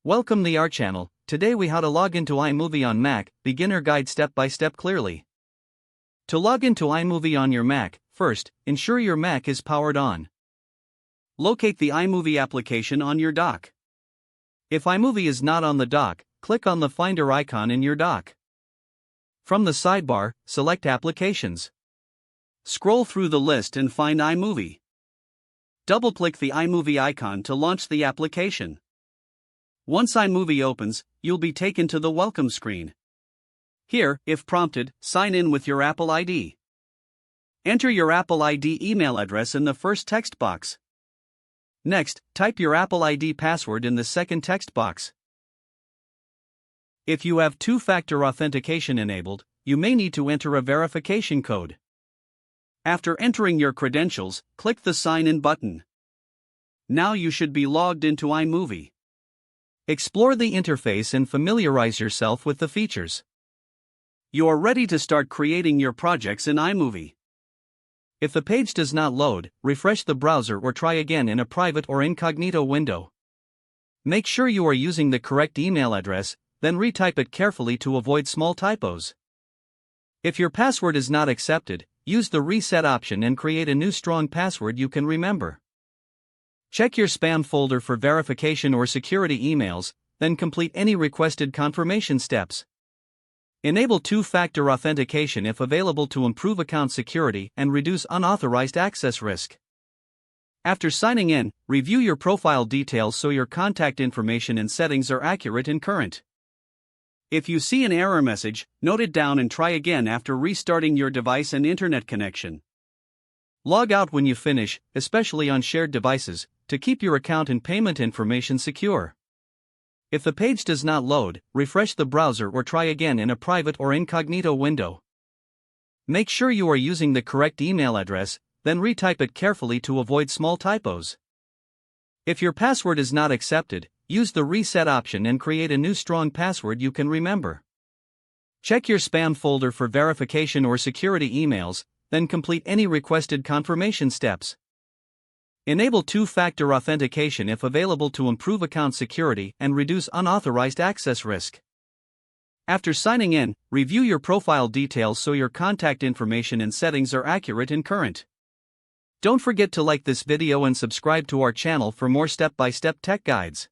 Welcome to our channel. Today we how to log into iMovie on Mac, beginner guide step by step clearly. To log into iMovie on your Mac, first, ensure your Mac is powered on. Locate the iMovie application on your dock. If iMovie is not on the dock, click on the Finder icon in your dock. From the sidebar, select Applications. Scroll through the list and find iMovie. Double-click the iMovie icon to launch the application. Once iMovie opens, you'll be taken to the welcome screen. Here, if prompted, sign in with your Apple ID. Enter your Apple ID email address in the first text box. Next, type your Apple ID password in the second text box. If you have two-factor authentication enabled, you may need to enter a verification code. After entering your credentials, click the Sign In button. Now you should be logged into iMovie. Explore the interface and familiarize yourself with the features. You are ready to start creating your projects in iMovie. If the page does not load, refresh the browser or try again in a private or incognito window. Make sure you are using the correct email address, then retype it carefully to avoid small typos. If your password is not accepted, use the reset option and create a new strong password you can remember. Check your spam folder for verification or security emails, then complete any requested confirmation steps. Enable two-factor authentication if available to improve account security and reduce unauthorized access risk. After signing in, review your profile details so your contact information and settings are accurate and current. If you see an error message, note it down and try again after restarting your device and internet connection. Log out when you finish, especially on shared devices, to keep your account and payment information secure. If the page does not load, refresh the browser or try again in a private or incognito window. Make sure you are using the correct email address, then retype it carefully to avoid small typos. If your password is not accepted, use the reset option and create a new strong password you can remember. Check your spam folder for verification or security emails, then complete any requested confirmation steps. Enable two-factor authentication if available to improve account security and reduce unauthorized access risk. After signing in, review your profile details so your contact information and settings are accurate and current. Don't forget to like this video and subscribe to our channel for more step-by-step tech guides.